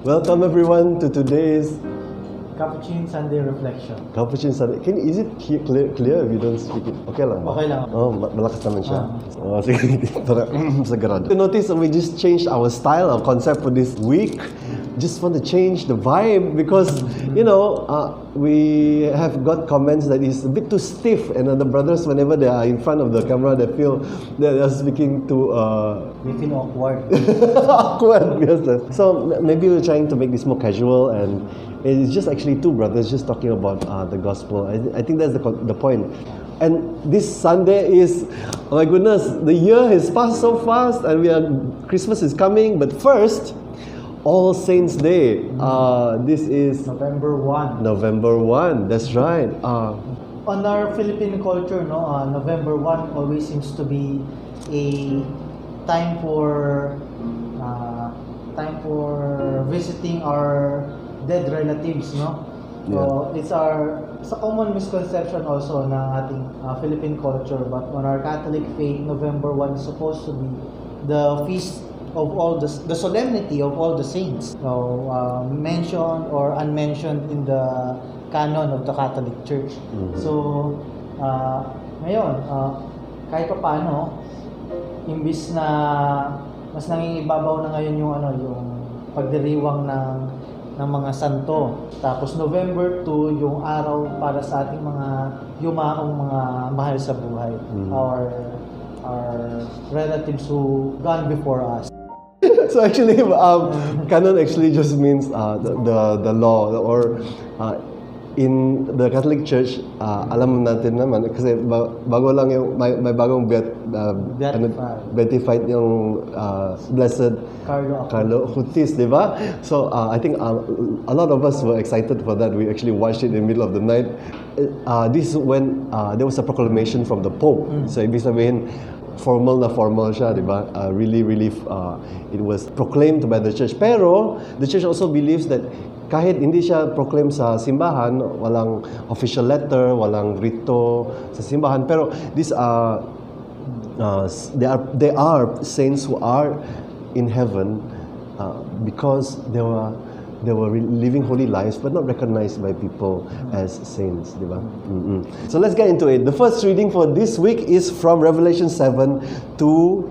Welcome everyone to today's Capuchin Sunday Reflection. Capuchin Sunday. Is it clear if you don't speak it? Okay lang. Okay lang. Oh, malakas naman siya. Oh, sige. Sagrado. You notice we just changed our style, our concept for this week. Just want to change the vibe because, we have got comments that it's a bit too stiff, and the brothers, whenever they are in front of the camera, they feel they are speaking too... We feel awkward. awkward, yes. So maybe we're trying to make this more casual, and it's just actually two brothers just talking about the gospel. I think that's the point. And this Sunday is, oh my goodness, the year has passed so fast, and Christmas is coming. But first, All Saints Day. This is November 1. November 1. That's right. On our Philippine culture, November 1 always seems to be a time for visiting our dead relatives, no? So it's a common misconception also ng ating Philippine culture, but on our Catholic faith, November 1 is supposed to be the feast of all the Solemnity of All the Saints. So mentioned or unmentioned in the canon of the Catholic Church. So ngayon, kahit pa paano, imbis na mas nangingibabaw na ngayon yung pagdiriwang ng mga santo. Tapos November 2, yung araw para sa ating mga yumaong mga mahal sa buhay. Our relatives who gone before us. So actually, canon actually just means the law, or in the Catholic Church, alam natin naman kasi bago lang yung may bagong beatified yung Blessed Carlo Acutis, di ba? So I think a lot of us were excited for that. We actually watched it in the middle of the night. This is when there was a proclamation from the Pope. So ibig sabihin, formal siya, di ba? Really, it was proclaimed by the church. Pero, the church also believes that kahit hindi siya proclaim sa simbahan, walang official letter, walang rito sa simbahan, pero these are they are saints who are in heaven because they were living holy lives but not recognized by people as saints, di ba? So let's get into it. The first reading for this week is from Revelation 7 to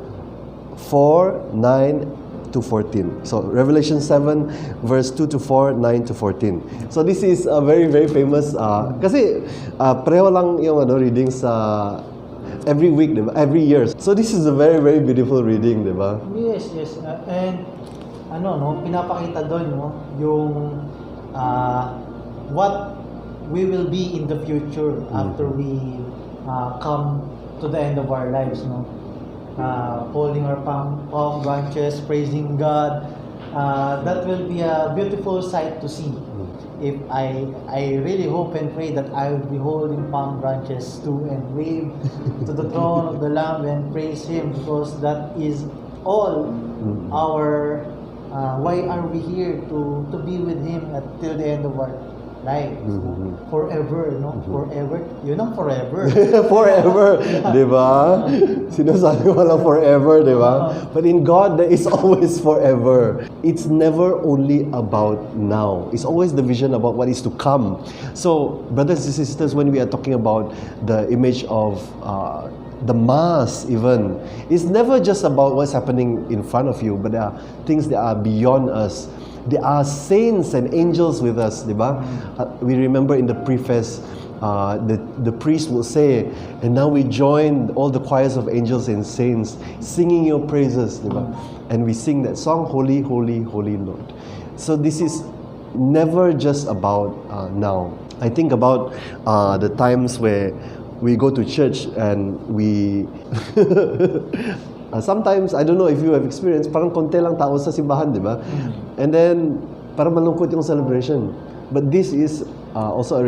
4, 9 to 14. So Revelation 7 verse 2 to 4, 9 to 14. So this is a very, very famous kasi pareho lang yung readings every week, di ba? Every year. So this is a very, very beautiful reading, di ba? Yes. And pinapakita doon yung what we will be in the future after we come to the end of our lives, holding our palm branches, praising God. That will be a beautiful sight to see. If I really hope and pray that I will be holding palm branches too and wave to the throne of the Lamb and praise Him, because that is all our why are we here to be with Him till the end of our lives, forever, forever, yun ang forever. Forever, di ba? Sinasabi mo lang forever, di ba? But in God, there is always forever. It's never only about now. It's always the vision about what is to come. So, brothers and sisters, when we are talking about the image of the Mass even, it's never just about what's happening in front of you, but there are things that are beyond us. There are saints and angels with us, di ba? We remember in the preface, the priest will say, and now we join all the choirs of angels and saints singing your praises, di ba? And we sing that song, Holy, Holy, Holy Lord. So this is never just about now. I think about the times where we go to church and we sometimes, I don't know if you have experienced, parang konti lang tao sa simbahan, di ba? And then, parang malungkot yung celebration. But this is also a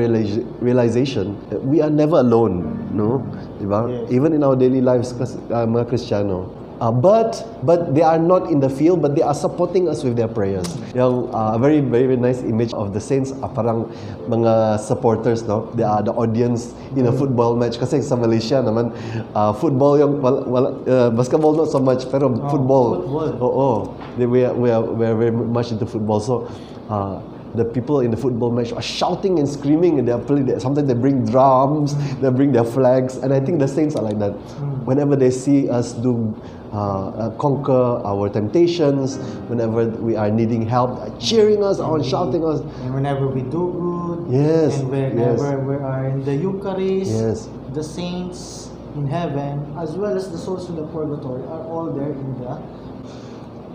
realization that we are never alone, no? Di ba? Yes. Even in our daily lives, mga Kristiyano, But they are not in the field, but they are supporting us with their prayers. Yung very very nice image of the saints, parang mga supporters, no? They are the audience in a football match. Kasi sa Malaysia naman, football yung basketball not so much, pero football. Oo. We are very much into football. So the people in the football match are shouting and screaming, and sometimes they bring drums, they bring their flags, and I think the saints are like that. Whenever they see us conquer our temptations, whenever we are needing help, cheering us on, shouting us. And whenever we do good, yes, and whenever we are in the Eucharist, yes, the saints in heaven, as well as the souls in the purgatory, are all there in the.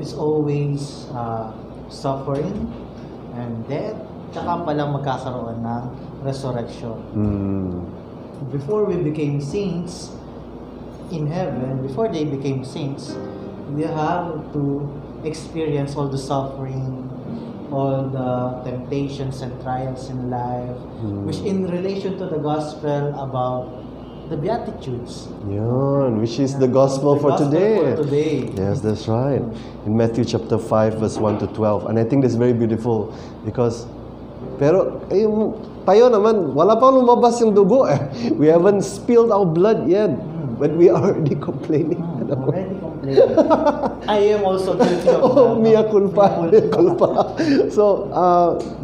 It's always suffering and death, tsaka palang magkakaroon ng resurrection. Before we became saints in heaven, before they became saints, we have to experience all the suffering, all the temptations and trials in life, which in relation to the gospel about the Beatitudes. Yun, which is the gospel for today. Yes, that's right. In Matthew chapter 5, verse 1 to 12. And I think that's very beautiful because, pero, tayo naman, wala pa lumabas yung dugo eh. We haven't spilled our blood yet. But we are already complaining. Already complaining. I am also guilty of that. Mea culpa. So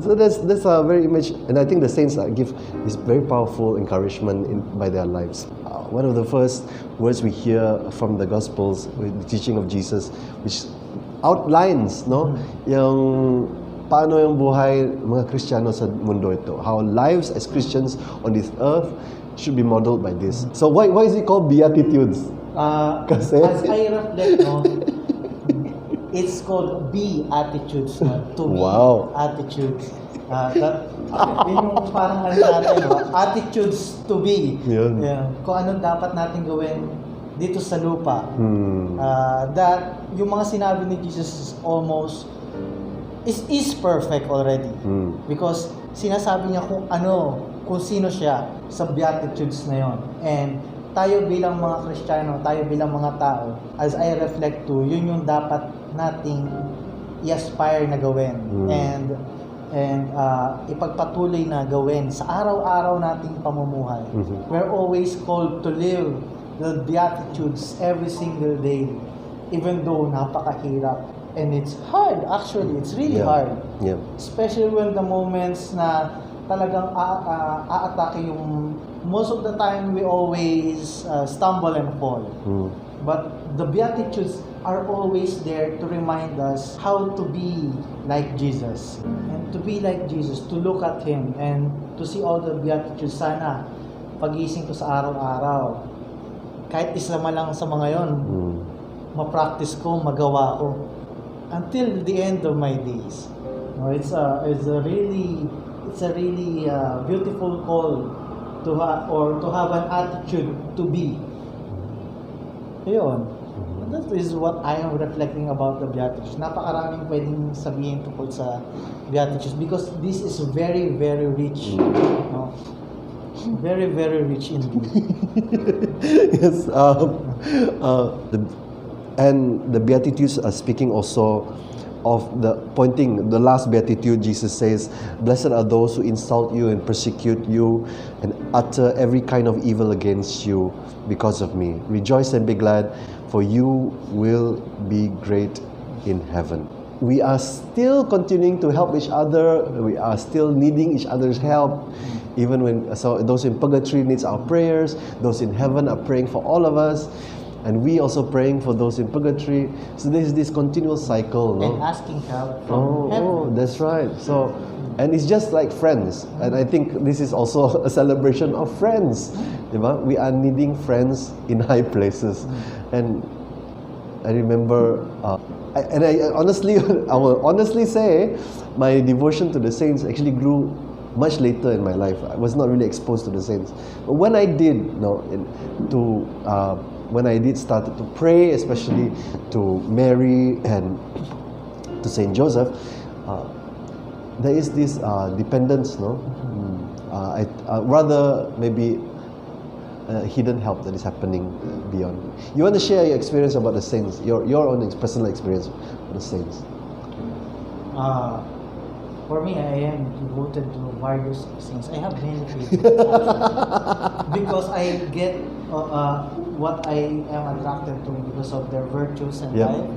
that's a very image, and I think the saints give this very powerful encouragement by their lives. One of the first words we hear from the Gospels, with the teaching of Jesus, which outlines, no, yung paano yung buhay mga Kristiyano sa mundo ito. How lives as Christians on this earth should be modeled by this. So why is it called Beatitudes? As I reflect on, it's called Beatitudes, not to be attitudes. Yun yung parang ano natin, attitudes to be. Yeah. Kung ano dapat natin gawin dito sa lupa. That yung mga sinabi ni Jesus is perfect already. Because sinasabi niya kung sino siya sa Beatitudes na yon. And tayo bilang mga Kristiyano, tayo bilang mga tao, as I reflect to, yun yung dapat nating i-aspire na gawin. And ipagpatuloy na gawin sa araw-araw nating pamumuhay. We're always called to live the Beatitudes every single day, even though napakahirap. And it's hard, actually. It's really hard. Especially when the moments na talagang aatake yung, most of the time we always stumble and fall. But the Beatitudes are always there to remind us how to be like Jesus. And to be like Jesus, to look at Him and to see all the Beatitudes. Sana pagising ko sa araw-araw, kahit isa man lang sa mga yon, ma-practice ko, magawa ko until the end of my days. It's a really beautiful call to have an attitude to be. Ayun. That is what I am reflecting about the Beatitudes. Napakaraming pwedeng sabihin tungkol sa Beatitudes because this is very, very rich. Very, very rich indeed. Yes. And the Beatitudes are speaking also of the last beatitude. Jesus says, "Blessed are those who insult you and persecute you and utter every kind of evil against you because of me. Rejoice and be glad, for you will be great in heaven." We are still continuing to help each other. We are still needing each other's help. Even those in purgatory needs our prayers. Those in heaven are praying for all of us. And we also praying for those in purgatory. So there's this continual cycle, no? And asking help from heaven. Oh, that's right. So, and it's just like friends. And I think this is also a celebration of friends. Diba? We are needing friends in high places. And I remember, I will honestly say, my devotion to the saints actually grew much later in my life. I was not really exposed to the saints. But when I did, when I did start to pray, especially to Mary and to Saint Joseph, there is this dependence, no? Rather maybe hidden help that is happening beyond. You want to share your experience about the saints, your own personal experience with the saints? For me, I am devoted to various saints. I have many favorites because I get what I am attracted to because of their virtues and life,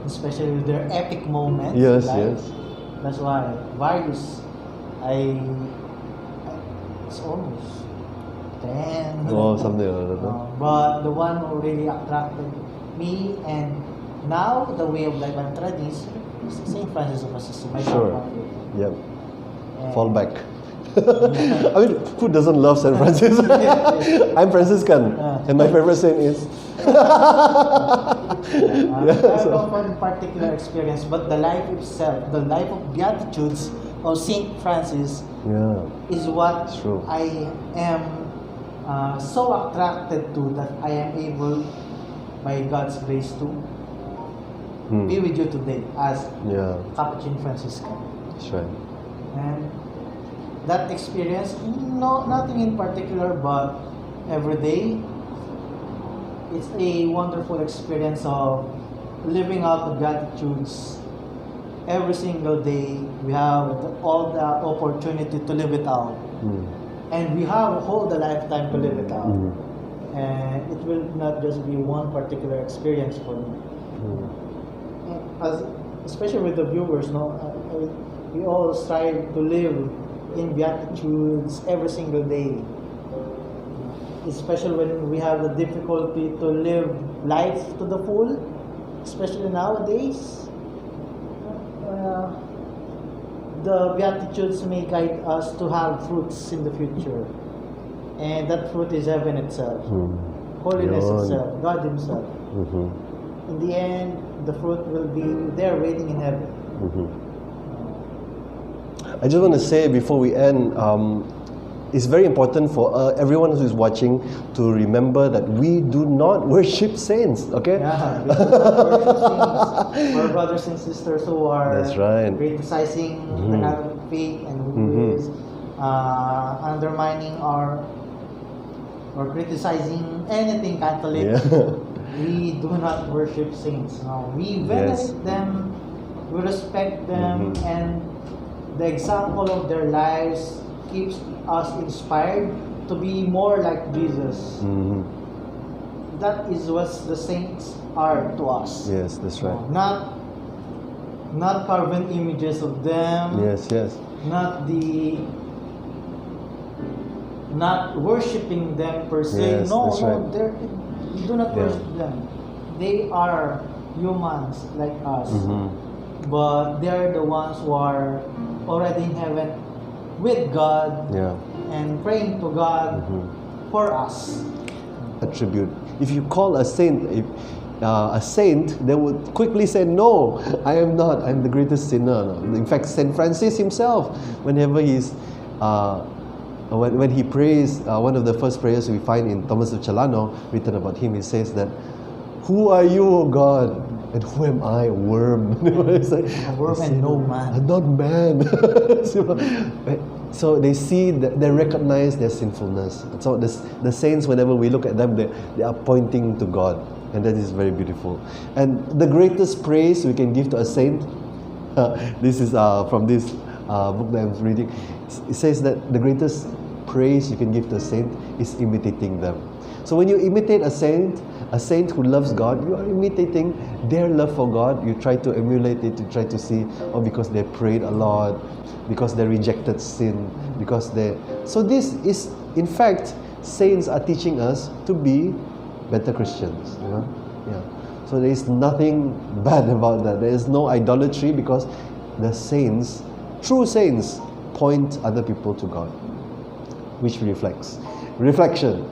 especially their epic moments. Yes, in life. yes. That's why various. It's almost 10. Oh, something like that. But the one who really attracted me, and now the way of life I'm treading is Saint Francis of Assisi. My Sure. Yep. And Fall back. I mean, who doesn't love Saint Francis? I'm Franciscan, and my favorite saint is. I have one particular experience, but the life itself, the life of Beatitudes of Saint Francis, is what True. I am so attracted to that I am able, by God's grace, to be with you today as Capuchin Franciscan. That's right. And that experience, nothing in particular, but every day, it's a wonderful experience of living out the Beatitudes. Every single day, we have all the opportunity to live it out. And we have a whole lifetime to live it out. And it will not just be one particular experience for me. Especially with the viewers, we all strive to live in Beatitudes every single day. Especially when we have the difficulty to live life to the full, especially nowadays. The Beatitudes may guide us to have fruits in the future. And that fruit is heaven itself. Holiness itself, God Himself. In the end, the fruit will be there waiting in heaven. I just want to say before we end, it's very important for everyone who is watching to remember that we do not worship saints, okay? Yeah, we don't worship saints. Our brothers and sisters who are criticizing the Catholic faith and who is undermining or criticizing anything Catholic. We do not worship saints. No. We venerate them, we respect them, and the example of their lives keeps us inspired to be more like Jesus. That is what the saints are to us. Yes, that's right. Not carven images of them. Yes. Not worshiping them per se. Yes, that's right. We do not worship them. They are humans like us. But they are the ones who are already in heaven with God and praying to God for us. Attribute. If you call a saint they would quickly say, "No, I am not. I'm the greatest sinner." In fact, Saint Francis himself, whenever he's when he prays, one of the first prayers we find in Thomas of Celano written about him, he says that, "Who are you, O God? And who am I, a worm?" A worm and no man. Not man. So they see, they recognize their sinfulness. So the saints, whenever we look at them, they are pointing to God. And that is very beautiful. And the greatest praise we can give to a saint, this is from this book that I'm reading. It says that the greatest praise you can give to a saint is imitating them. So when you imitate a saint who loves God, you are imitating their love for God. You try to emulate it. You try to see, because they prayed a lot, because they rejected sin, So this is, in fact, saints are teaching us to be better Christians. So there is nothing bad about that. There is no idolatry, because the saints, true saints, point other people to God, which reflection.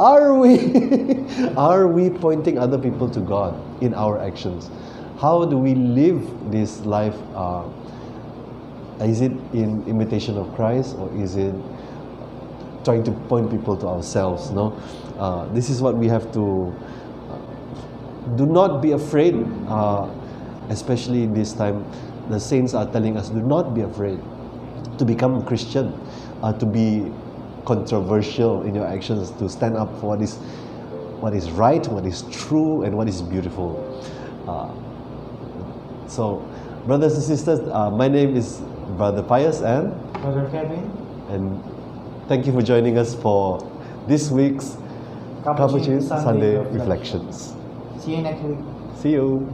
Are we pointing other people to God in our actions? How do we live this life? Is it in imitation of Christ, or is it trying to point people to ourselves? This is what we have to do. Not be afraid, especially in this time. The saints are telling us, do not be afraid to become a Christian, to be controversial in your actions, to stand up for what is right, what is true, and what is beautiful. So, brothers and sisters, my name is Brother Pius and Brother Kevin, and thank you for joining us for this week's Capuchin Sunday Reflections. See you next week. See you.